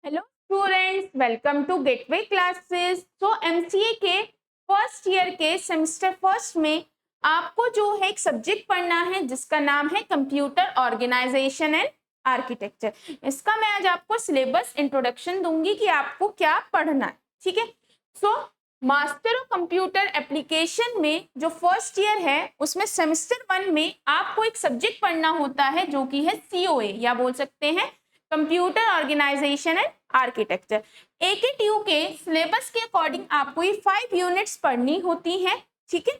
Hello students, welcome to gateway classes. तो MCA के first year के सेमेस्टर फर्स्ट में आपको जो है एक सब्जेक्ट पढ़ना है जिसका नाम है कंप्यूटर ऑर्गेनाइजेशन एंड आर्किटेक्चर। इसका मैं आज आपको सिलेबस इंट्रोडक्शन दूंगी कि आपको क्या पढ़ना है। ठीक है। So master of computer application में जो फर्स्ट ईयर है उसमें सेमेस्टर 1 में आपको एक सब्जेक्ट पढ़ना होता है जो कि है सीओए या बोल सकते हैं computer organization and architecture. AKTU के सिलेबस के अकॉर्डिंग आपको ये 5 यूनिट्स पढ़नी होती हैं। ठीक है।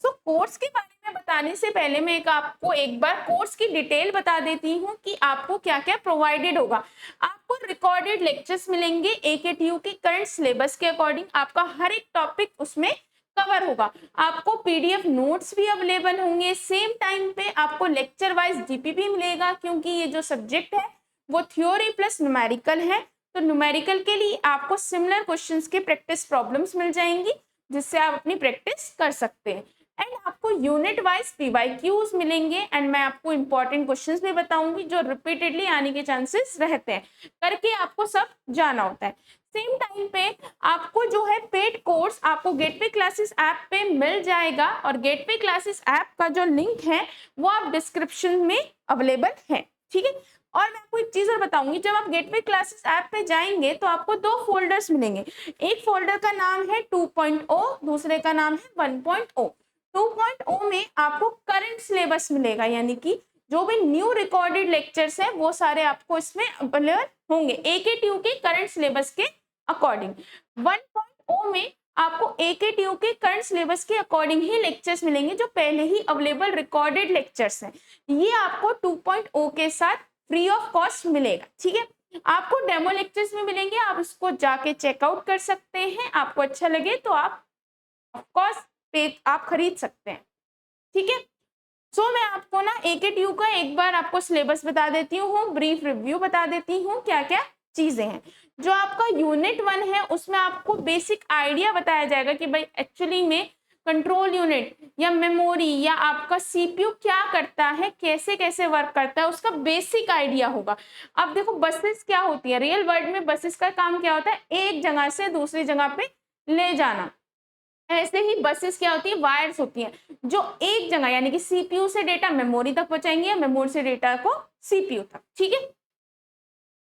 सो कोर्स के बारे में बताने से पहले मैं आपको एक बार कोर्स की डिटेल बता देती हूँ कि आपको क्या क्या प्रोवाइडेड होगा। आपको रिकॉर्डेड लेक्चर्स मिलेंगे एकेटीयू के करंट सिलेबस के अकॉर्डिंग। आपका हर एक टॉपिक उसमें कवर होगा। आपको पीडीएफ नोट्स भी अवेलेबल होंगे। सेम टाइम पे आपको लेक्चर वाइज जीपीपी मिलेगा क्योंकि ये जो सब्जेक्ट है वो थ्योरी प्लस न्यूमेरिकल है। तो न्यूमेरिकल के लिए आपको सिमिलर क्वेश्चंस के प्रैक्टिस प्रॉब्लम्स मिल जाएंगी जिससे आप अपनी प्रैक्टिस कर सकते हैं। एंड आपको यूनिट वाइज पीवाईक्यूज मिलेंगे एंड मैं आपको इंपॉर्टेंट क्वेश्चंस भी बताऊंगी जो रिपीटेडली आने के चांसेस रहते हैं, करके आपको सब जाना होता है। सेम टाइम पे आपको जो है पेड कोर्स आपको गेटवे क्लासेस ऐप पे मिल जाएगा और गेटवे क्लासेस ऐप का जो लिंक है वो आप डिस्क्रिप्शन में अवेलेबल है। ठीक है। और मैं आपको एक चीज और बताऊंगी, जब आप गेटवे क्लासेस ऐप पे जाएंगे तो आपको 2 फोल्डर्स मिलेंगे। एक फोल्डर का नाम है 2.0, दूसरे का नाम है 1.0। 2.0 में आपको करंट सिलेबस मिलेगा, यानी कि जो भी न्यू रिकॉर्डेड लेक्चर्स हैं वो सारे आपको इसमें अवेलेबल होंगे एकेटीयू के करंट सिलेबस के अकॉर्डिंग। 1.0 में आपको एकेटीयू के करंट सिलेबस के अकॉर्डिंग ही लेक्चर्स मिलेंगे जो पहले ही अवेलेबल रिकॉर्डेड लेक्चर्स हैं। ये आपको 2.0 के साथ फ्री ऑफ कॉस्ट मिलेगा। ठीक है। आपको डेमो लेक्चर्स में मिलेंगे, आप इसको जाके चेकआउट कर सकते हैं। आपको अच्छा लगे तो आप ऑफ कोर्स आप खरीद सकते हैं। ठीक है। सो मैं आपको ना एकेटीयू का एक बार आपको सिलेबस बता देती हूँ, ब्रीफ रिव्यू बता देती हूँ क्या क्या चीजें हैं। जो आपका यूनिट 1 है उसमें आपको बेसिक आइडिया बताया जाएगा कि भाई एक्चुअली में कंट्रोल यूनिट या मेमोरी या आपका सीपीयू क्या करता है, कैसे कैसे वर्क करता है, उसका बेसिक आइडिया होगा। अब देखो बसेस क्या होती है, रियल वर्ल्ड में बसेस का काम क्या होता है, एक जगह से दूसरी जगह पे ले जाना। ऐसे ही बसेस क्या होती है, वायर्स होती हैं जो एक जगह यानी कि सीपीयू से डेटा मेमोरी तक पहुंचाएंगे या मेमोरी से डेटा को सीपीयू तक। ठीक है।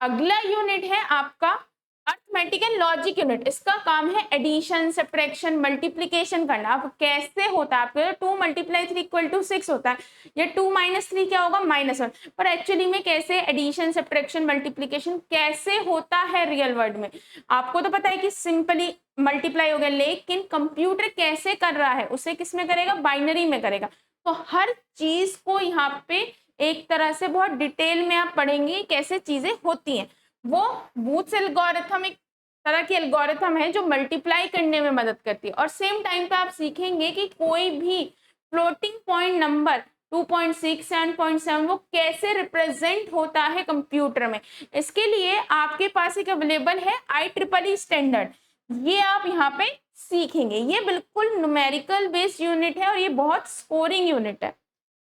अगला यूनिट है आपका अर्थमेटिक एंड लॉजिक यूनिट। इसका काम है एडिशन, सब्ट्रैक्शन, मल्टीप्लिकेशन करना। अब कैसे होता है, आपके 2 × 3 = 6 होता है, या 2 - 3 क्या होगा, -1। पर एक्चुअली में कैसे एडिशन, सब्ट्रैक्शन, मल्टीप्लिकेशन कैसे होता है रियल वर्ल्ड में, आपको तो पता है कि सिंपली मल्टीप्लाई हो गया, लेकिन कंप्यूटर कैसे कर रहा है, उसे किस में करेगा, बाइनरी में करेगा। तो हर चीज को यहाँ पे एक तरह से बहुत डिटेल में आप पढ़ेंगे कैसे चीजें होती हैं। वो बूथ्स एल्गोरिथम एक तरह की एल्गोरिथम है जो मल्टीप्लाई करने में मदद करती है। और सेम टाइम पे आप सीखेंगे कि कोई भी फ्लोटिंग पॉइंट नंबर 2.6, 7.7 वो कैसे रिप्रेजेंट होता है कंप्यूटर में। इसके लिए आपके पास एक अवेलेबल है IEEE स्टैंडर्ड, ये आप यहाँ पे सीखेंगे। ये बिल्कुल न्यूमेरिकल बेस्ड यूनिट है और ये बहुत स्कोरिंग यूनिट है।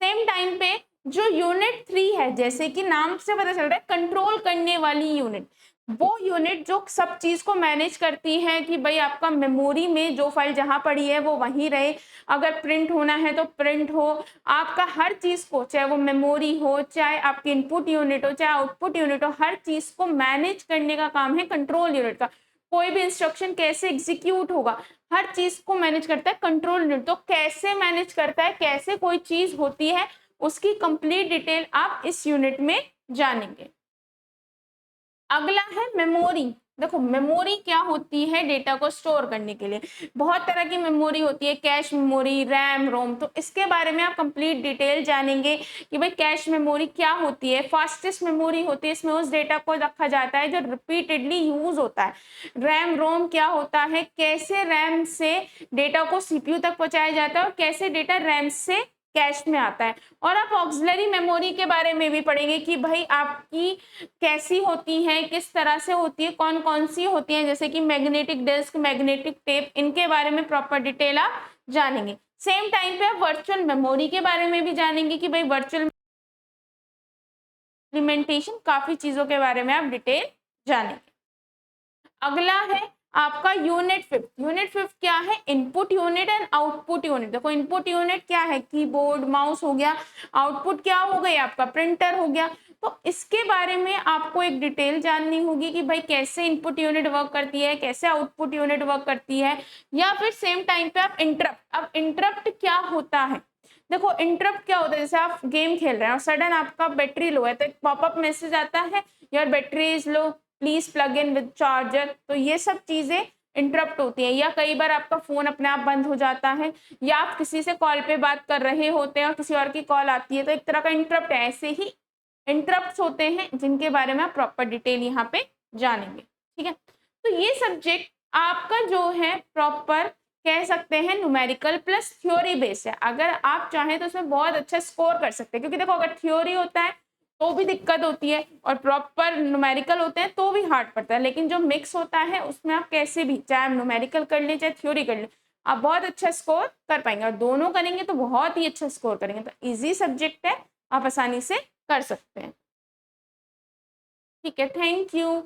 सेम टाइम पे जो यूनिट 3 है, जैसे कि नाम से पता चल रहा है कंट्रोल करने वाली यूनिट, वो यूनिट जो सब चीज को मैनेज करती है कि भाई आपका मेमोरी में जो फाइल जहां पड़ी है वो वहीं रहे, अगर प्रिंट होना है तो प्रिंट हो, आपका हर चीज को, चाहे वो मेमोरी हो, चाहे आपकी इनपुट यूनिट हो, चाहे आउटपुट यूनिट हो, हर चीज को मैनेज करने का काम है कंट्रोल यूनिट का। कोई भी इंस्ट्रक्शन कैसे एग्जीक्यूट होगा, हर चीज को मैनेज करता है कंट्रोल यूनिट। तो कैसे मैनेज करता है, कैसे कोई चीज होती है, उसकी कंप्लीट डिटेल आप इस यूनिट में जानेंगे। अगला है मेमोरी। देखो मेमोरी क्या होती है, डेटा को स्टोर करने के लिए बहुत तरह की मेमोरी होती है, कैश मेमोरी, रैम, रोम। तो इसके बारे में आप कंप्लीट डिटेल जानेंगे कि भाई कैश मेमोरी क्या होती है, फास्टेस्ट मेमोरी होती है, इसमें उस डेटा को रखा जाता है जो रिपीटेडली यूज होता है। रैम रोम क्या होता है, कैसे रैम से डेटा को सीपीयू तक पहुंचाया जाता है और कैसे डेटा रैम से कैश में आता है। और आप ऑक्सिलरी मेमोरी के बारे में भी पढ़ेंगे कि भाई आपकी कैसी होती है, किस तरह से होती है, कौन कौन सी होती है, जैसे कि मैग्नेटिक डिस्क, मैग्नेटिक टेप, इनके बारे में प्रॉपर डिटेल आप जानेंगे। सेम टाइम पे आप वर्चुअल मेमोरी के बारे में भी जानेंगे कि भाई वर्चुअल इम्प्लीमेंटेशन, काफी चीजों के बारे में आप डिटेल जानेंगे। अगला है आपका यूनिट फिफ्थ। यूनिट फिफ्थ क्या है? Input unit and output unit. देखो इनपुट यूनिट क्या है? कीबोर्ड माउस हो गया। आउटपुट क्या हो गई? आपका प्रिंटर हो गया। तो इसके बारे में आपको एक डिटेल जाननी होगी कि भाई कैसे इनपुट यूनिट वर्क करती है, कैसे आउटपुट यूनिट वर्क करती है, या फिर सेम टाइम पे आप इंटरप्ट। अब इंटरप्ट क्या होता है? देखो इंटरप्ट क्या होता है, जैसे आप गेम खेल रहे हैं और सडन आपका बैटरी लो है तो एक पॉपअप मैसेज आता है your battery is low, please plug in with charger. तो ये सब चीजें इंटरप्ट होती है। या कई बार आपका फोन अपने आप बंद हो जाता है, या आप किसी से कॉल पे बात कर रहे होते हैं और किसी और की कॉल आती है, तो एक तरह का इंटरप्ट है। ऐसे ही इंटरप्ट्स होते हैं जिनके बारे में आप प्रॉपर डिटेल यहाँ पे जानेंगे। ठीक है, तो ये सब्जेक्ट आपका जो है प्रॉपर कह सकते हैं न्यूमेरिकल प्लस थ्योरी बेस है। अगर आप चाहें तो उसमें बहुत अच्छा स्कोर कर सकते हैं, क्योंकि देखो अगर थ्योरी होता है तो भी दिक्कत होती है और प्रॉपर न्यूमेरिकल होते हैं तो भी हार्ड पड़ता है। लेकिन जो मिक्स होता है उसमें आप कैसे भी, चाहे आप न्यूमेरिकल कर लें चाहे थ्योरी कर लें, आप बहुत अच्छा स्कोर कर पाएंगे। और दोनों करेंगे तो बहुत ही अच्छा स्कोर करेंगे। तो इजी सब्जेक्ट है, आप आसानी से कर सकते हैं। ठीक है, थैंक यू।